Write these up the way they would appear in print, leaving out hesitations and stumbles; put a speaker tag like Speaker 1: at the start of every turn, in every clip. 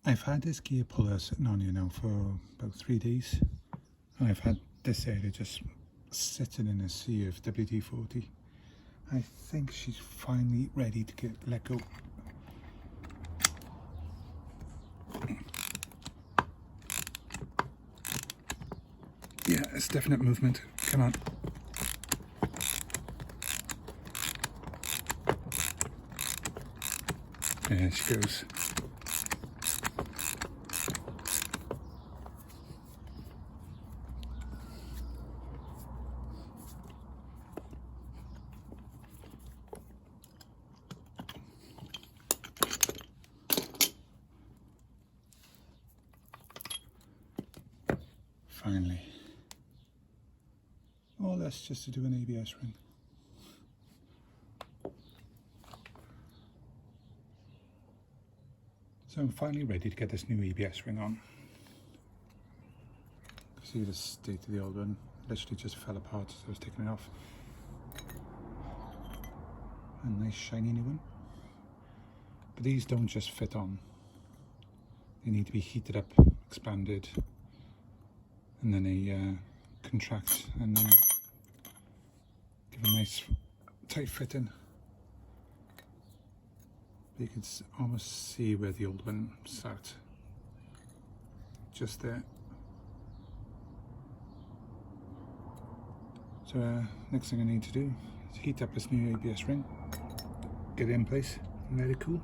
Speaker 1: I've had this gear puller sitting on here now for about 3 days, and I've had this area just sitting in a sea of WD-40. I think she's finally ready to get let go. Yeah, it's definite movement. Come on. There she goes. Finally. All that's just to do an ABS ring. So I'm finally ready to get this new ABS ring on. See the state of the old one, literally just fell apart as I was taking it off. A nice shiny new one. But these don't just fit on. They need to be heated up, expanded, and then they contract and give a nice tight fitting. You can almost see where the old one sat, just there. So next thing I need to do is heat up this new ABS ring, get it in place and let it cool.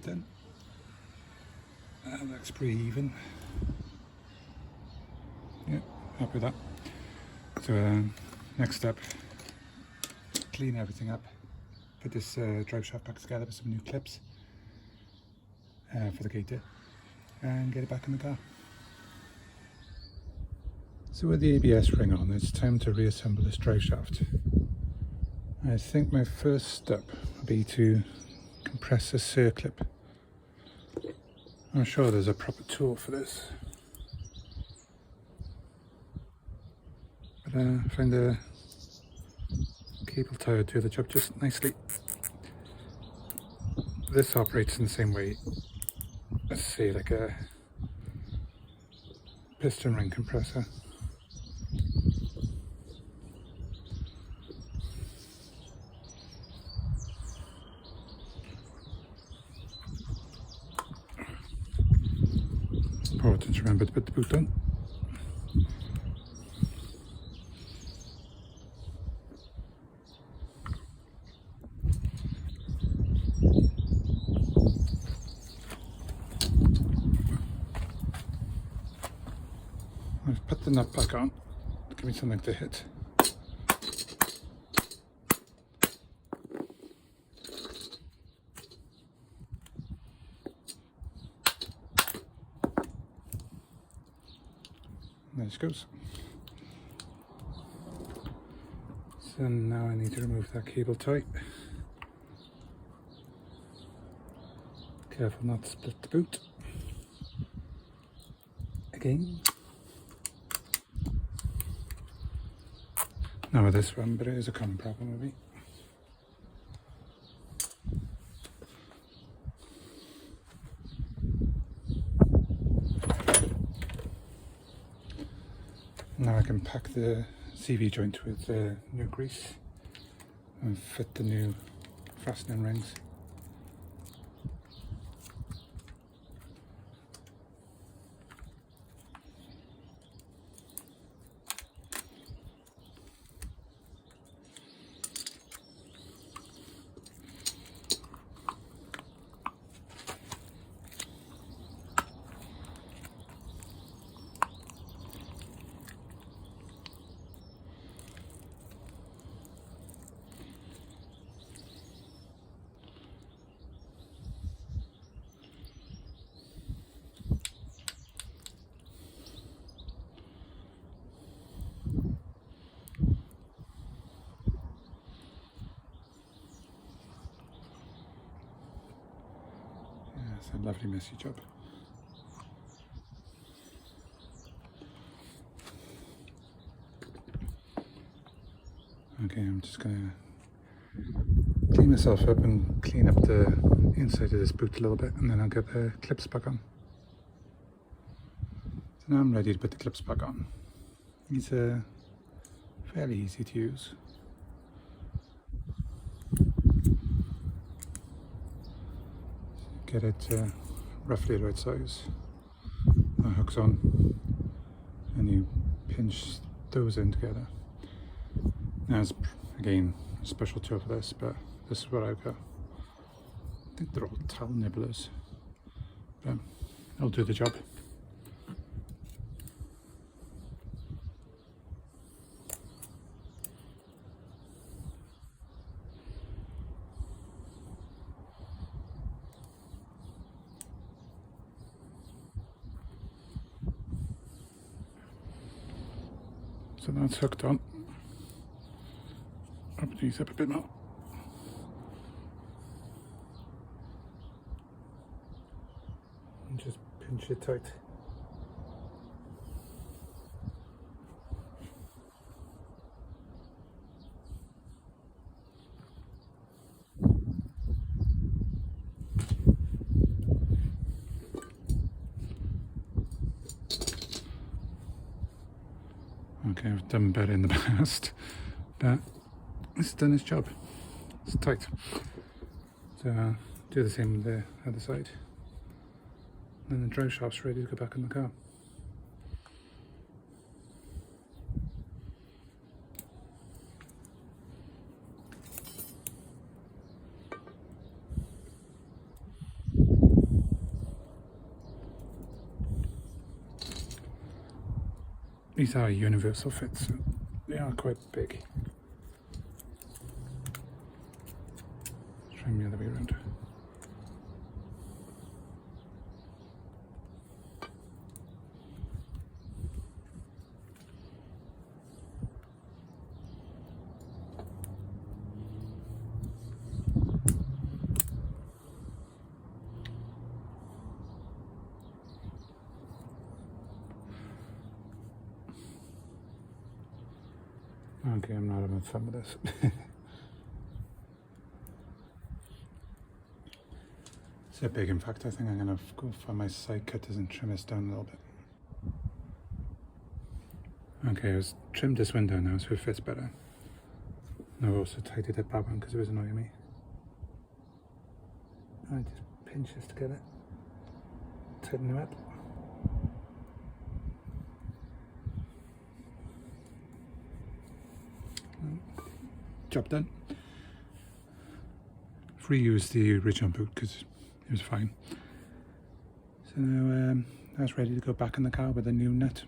Speaker 1: Done. That looks pretty even. Yeah, happy with that. So next up, clean everything up, put this drive shaft back together with some new clips for the gator, and get it back in the car. So with the ABS ring on, it's time to reassemble this drive shaft. I think my first step would be to compress the circlip. I'm sure there's a proper tool for this, but I find the cable tie would do the job just nicely. This operates in the same way as, say, like a piston ring compressor. Important to remember to put the boot on. I've put the nut back on to give me something to hit. There she goes. So now I need to remove that cable tie. Careful not to split the boot. Again. Not with this one, but it is a common problem with me. Now I can pack the CV joint with new grease and fit the new fastening rings. It's a lovely messy job. Okay, I'm just gonna clean myself up and clean up the inside of this boot a little bit, and then I'll get the clips back on. So now I'm ready to put the clips back on. These are fairly easy to use. Get it roughly the right size. That hooks on, and you pinch those in together. Now, it's, again, a special tool for this, but this is what I've got. I think they're all towel nibblers, but I'll do the job. So that's hooked on. Open these up a bit more. And just pinch it tight. Okay, I've done better in the past, but it's done its job. It's tight. So do the same with the other side. And the drive shaft's ready to go back in the car. These are universal fits, so they are quite big. Let's try them the other way around. Okay, I'm not having fun with this. It's a big, in fact. I think I'm going to go for my side cutters and trim this down a little bit. Okay, I've trimmed this window now so it fits better. And I've also tidied up that one because it was annoying me. I just pinch this together, tighten them up. Job done. I've reused the original boot because it was fine. So now that's ready to go back in the car with a new nut.